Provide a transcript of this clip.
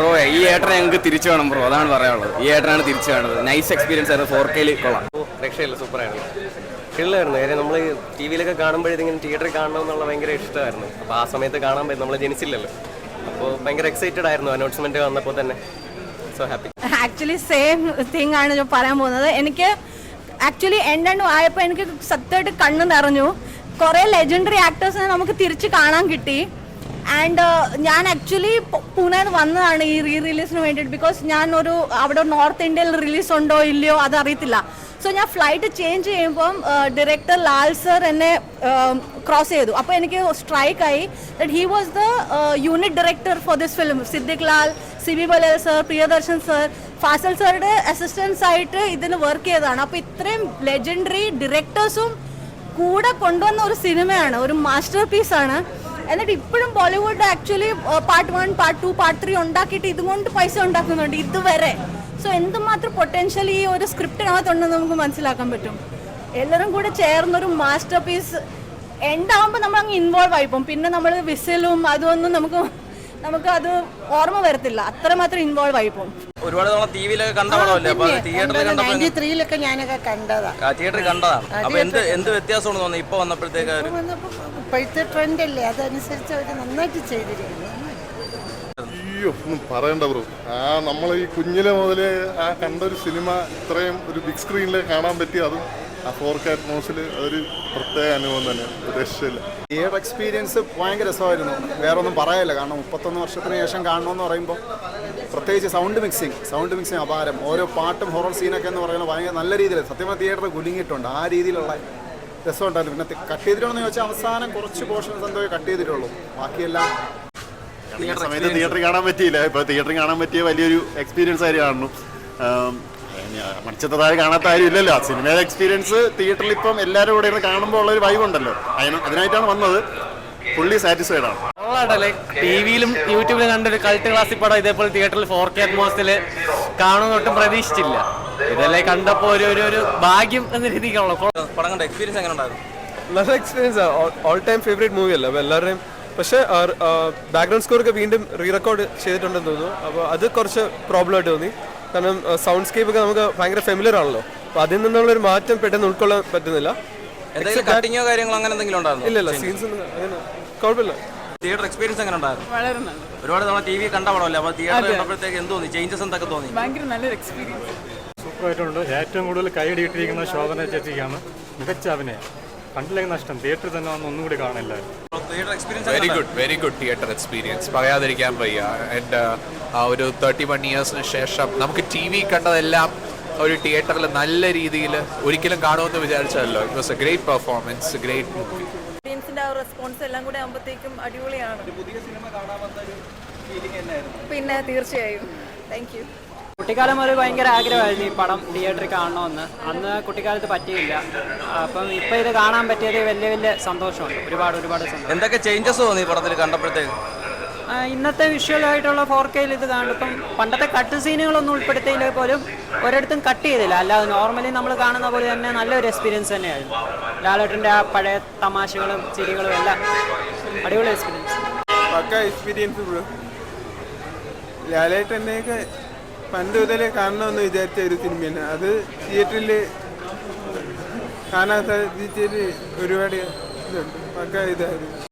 Bro ഈ ഏട്ടനെ ഞങ്ങൾക്ക് തിരിച്ചു വേണം ബ്രോ, അതാണ് പറയാനുള്ളത്. ഈ ഏട്ടനാണ് തിരിച്ചു വേണ്ടത്. നൈസ് എക്സ്പീരിയൻസ് ആയിരുന്നു. 4K കൊള്ളാം. രക്ഷയില്ല, സൂപ്പറായിരുന്നു. കിള്ളായിരുന്നു. കാര്യം നമ്മൾ ടി വിയിലൊക്കെ കാണുമ്പോഴത്തേക്കും തിയേറ്ററിൽ കാണണമെന്നുള്ള ഭയങ്കര ഇഷ്ടമായിരുന്നു. അപ്പോൾ ആ സമയത്ത് കാണാൻ പറ്റും, നമ്മൾ ജനിച്ചില്ലല്ലോ. അപ്പോൾ ഭയങ്കര എക്സൈറ്റഡ് ആയിരുന്നു അനൗൺസ്മെന്റ് വന്നപ്പോൾ തന്നെ. So happy. Actually same thing ആണ് ഞാൻ പറയാൻ പോകുന്നത്. എനിക്ക് ആക്ച്വലി എൻഡ് ആയപ്പോൾ എനിക്ക് സത്യമായിട്ട് കണ്ണ് നിറഞ്ഞു. കുറേ ലെജൻഡറി ആക്ടേഴ്സിനെ നമുക്ക് തിരിച്ച് കാണാൻ കിട്ടി. ആൻഡ് ഞാൻ ആക്ച്വലി പൂനെന്ന് വന്നതാണ് ഈ റിലീസിന് വേണ്ടിയിട്ട്. ബിക്കോസ് ഞാൻ അവിടെ നോർത്ത് ഇന്ത്യയിൽ റിലീസ് ഉണ്ടോ ഇല്ലയോ അതറിയത്തില്ല. സോ ഞാൻ ഫ്ലൈറ്റ് ചേഞ്ച് ചെയ്യുമ്പം ഡയറക്ടർ ലാൽ സർ എന്നെ ക്രോസ് ചെയ്തു. അപ്പോൾ എനിക്ക് സ്ട്രൈക്കായി that he was the unit director for this film. Siddique Lal, Siby ബലേൽ സർ, പ്രിയദർശൻ സർ, ഫാസൽ സാറുടെ അസിസ്റ്റൻസ് ആയിട്ട് ഇതിന് വർക്ക് ചെയ്തതാണ്. അപ്പോൾ ഇത്രയും ലെജൻഡറി ഡയറക്ടേഴ്സും കൂടെ കൊണ്ടുവന്ന ഒരു സിനിമയാണ്, ഒരു മാസ്റ്റർ പീസാണ്. എന്നിട്ട് ഇപ്പോഴും Bollywood actually part 1, part 2, part 3 ഉണ്ടാക്കിയിട്ട് ഇതുകൊണ്ട് പൈസ ഉണ്ടാക്കുന്നുണ്ട് ഇതുവരെ. സോ എന്തുമാത്രം പൊട്ടൻഷ്യൽ ഈ ഒരു സ്ക്രിപ്റ്റിനകത്തുണ്ടെന്ന് നമുക്ക് മനസ്സിലാക്കാൻ പറ്റും. എല്ലാവരും കൂടെ ചേർന്നൊരു മാസ്റ്റർ പീസ് എൻഡാകുമ്പോൾ നമ്മൾ അങ്ങ് ഇൻവോൾവ് ആയിപ്പോവും. പിന്നെ നമ്മൾ വിസിലും അതൊന്നും നമുക്ക് അത് ഓർമ്മ വരത്തില്ല, അത്രമാത്രം ഇൻവോൾവ് ആയിപ്പോവും. ഒരുപാട് തവണ ടിവിയിലൊക്കെ കണ്ട പടമല്ലേ, അപ്പൊ തിയേറ്ററിൽ കണ്ടപ്പോൾ ഞാനൊക്കെ കണ്ടതാ. തിയേറ്ററിൽ കണ്ടതാണ്. അപ്പൊ എന്ത് വ്യത്യാസമാണ് തോന്നുന്നത് ഇപ്പൊ വന്നപ്പോഴത്തേക്ക്? ഇപ്പോഴത്തെ ട്രെൻഡ് അല്ലേ, അതനുസരിച്ച് അവർ നന്നായിട്ട് ചെയ്തിരിക്കുന്നു. അയ്യോ, ഒന്നും പറയണ്ട ബ്രോ. നമ്മൾ ഈ കുഞ്ഞിലെ മുതലേ കണ്ടൊരു സിനിമ ഇത്രയും ഒരു ബിഗ് സ്ക്രീനിൽ കാണാൻ പറ്റി, അതും 4K അറ്റ്മോസിൽ അതൊരു പ്രത്യേക അനുഭവം തന്നെ, രക്ഷയില്ല. തിയേറ്റർ എക്സ്പീരിയൻസ് ഭയങ്കര രസമായിരുന്നു. വേറെ ഒന്നും പറയാനില്ല. കാരണം 31 വർഷത്തിന് ശേഷം കാണണമെന്ന് പറയുമ്പോൾ പ്രത്യേകിച്ച് സൗണ്ട് മിക്സിങ് അപാരം. ഓരോ പാട്ടും ഹൊറർ സീനൊക്കെ എന്ന് പറയുന്നത് ഭയങ്കര നല്ല രീതിയിൽ സത്യമായി തിയേറ്ററിൽ കുലുങ്ങിയിട്ടുണ്ട്. ആ രീതിയിലുള്ള രസമുണ്ടായിരുന്നു. പിന്നെ കട്ട് ചെയ്തിട്ടുണ്ടെന്ന് ചോദിച്ചാൽ അവസാനം കുറച്ച് പോർഷൻസ് എന്തോ കട്ട് ചെയ്തിട്ടുള്ളൂ. ബാക്കിയെല്ലാം സമയത്ത് തിയേറ്ററിൽ കാണാൻ പറ്റിയില്ല. ഇപ്പോൾ തിയേറ്ററിൽ കാണാൻ പറ്റിയ വലിയൊരു എക്സ്പീരിയൻസ് ആയി കാണുന്നു. മണിച്ചത്ത താഴെ കാണാത്ത ആരും ഇല്ലല്ലോ. സിനിമയുടെ എക്സ്പീരിയൻസ് തിയേറ്ററിൽ ഇപ്പം എല്ലാവരും കൂടെ ഇരുന്ന് കാണുമ്പോൾ ഉള്ളൊരു വൈബ് ഉണ്ടല്ലോ, അതിനായിട്ടാണ് വന്നത്. ഫുള്ളി സാറ്റിസ്ഫൈഡ് ആണ്. ടിവിയിലും യൂട്യൂബിലും കണ്ടൊരു കൾട്ട് ക്ലാസിക് പടം ഇതേപോലെ തിയേറ്ററിൽ 4K അറ്റ്മോസിൽ കാണുന്നൊട്ടും പ്രതീക്ഷിച്ചില്ല. ഇതെല്ലാം കണ്ടപ്പോൾ ഒരു ഭാഗ്യം എന്ന രീതിക്കാണല്ലോ. പടം കണ്ട എക്സ്പീരിയൻസ് എങ്ങനെ ഉണ്ടായിരുന്നു? നല്ല experience. All time favourite movie അല്ല അപ്പോൾ എല്ലാവരുടെയും. പക്ഷേ ബാക്ക്ഗ്രൗണ്ട് സ്കോറൊക്കെ വീണ്ടും റീ റെക്കോർഡ് ചെയ്തിട്ടുണ്ടെന്ന് തോന്നുന്നു. അപ്പോൾ അത് കുറച്ച് പ്രോബ്ലം ആയിട്ട് തോന്നി. കാരണം സൗണ്ട് സ്കേപ്പ് ഒക്കെ നമുക്ക് ഭയങ്കര ഫെമിലിയർ ആണല്ലോ. അപ്പോൾ അതിൽ നിന്നുള്ളൊരു മാറ്റം പെട്ടെന്ന് ഉൾക്കൊള്ളാൻ പറ്റുന്നില്ല. കട്ടിങ്ങോ കാര്യങ്ങളോ അങ്ങനെ എന്തെങ്കിലും ഉണ്ടായിരുന്നു? ഇല്ല, സീൻസ് അങ്ങനെ കുഴപ്പമില്ല. തിയേറ്റർ എക്സ്പീരിയൻസ് എങ്ങനെ ഉണ്ടായിരുന്നു? വളരെ നല്ല. ഒരുപാട് തവണ ടി വി കണ്ട പടമല്ലേ, അപ്പോൾ തിയേറ്ററിൽ കണ്ടപ്പോഴത്തേക്ക് എന്ത് തോന്നി? ചേഞ്ചസ് എന്തൊക്കെ തോന്നി? ഭയങ്കര നല്ലൊരു എക്സ്പീരിയൻസ്. സൂപ്പറായിട്ടുണ്ട്. ഏറ്റവും കൂടുതൽ കൈയടിയിട്ടിരിക്കുന്ന ശോഭന ചേച്ചിക്കാണ്. മികച്ച അഭിനയം. കണ്ടില്ലെങ്കിൽ നഷ്ടം. തിയേറ്ററിൽ തന്നെ വന്ന് ഒന്നും കൂടി കാണില്ല. വെരി ഗുഡ് തിയേറ്റർ എക്സ്പീരിയൻസ്, പറയാതിരിക്കാൻ വയ്യ. ആൻഡ് ഒരു 31 ഇയേഴ്സിന് ശേഷം നമുക്ക് ടി വി കണ്ടതെല്ലാം ഒരു തിയേറ്ററിൽ നല്ല രീതിയിൽ ഒരിക്കലും കാണുമെന്ന് വിചാരിച്ചല്ലോ. It was a great performance, great movie. ഓഡിയൻസിന്റെ ആ റെസ്പോൺസ് എല്ലാം കൂടെ ആകുമ്പോഴത്തേക്കും അടിപൊളിയാണ്. പിന്നെ തീർച്ചയായും താങ്ക് യു. കുട്ടിക്കാലം ഒരു ഭയങ്കര ആഗ്രഹമായിരുന്നു ഈ പടം തിയേറ്ററിൽ കാണണമെന്ന്. അന്ന് കുട്ടിക്കാലത്ത് പറ്റിയില്ല. അപ്പം ഇപ്പം ഇത് കാണാൻ പറ്റിയത് വലിയ സന്തോഷമുണ്ട്. ഒരുപാട് സന്തോഷം. എന്തൊക്കെ ചേഞ്ചസ് തോന്നി പടത്തിൽ കണ്ടപ്പോഴത്തേക്ക്? ഇന്നത്തെ വിഷ്വലായിട്ടുള്ള 4Kയിൽ ഇത് കാണുമ്പം പണ്ടത്തെ കട്ട് സീനുകളൊന്നും ഉൾപ്പെടുത്തിയില്ല പോലും ഒരിടത്തും കട്ട് ചെയ്തില്ല. അല്ലാതെ നോർമലി നമ്മൾ കാണുന്ന പോലെ തന്നെ നല്ലൊരു എക്സ്പീരിയൻസ് തന്നെയായിരുന്നു. ലാലേട്ടൻ്റെ ആ പഴയ തമാശകളും ചിരികളും എല്ലാം അടിപൊളി എക്സ്പീരിയൻസ്. ലാലേട്ടൻ്റെയൊക്കെ പണ്ട് മുതലേ കാണണമെന്ന് വിചാരിച്ച ഒരു സിനിമയാണ്. അത് തിയേറ്ററിൽ കാണാൻ സാധിച്ചതിൽ ഒരുപാട് ഇതുണ്ട്. പക്ക ഇതായിരുന്നു.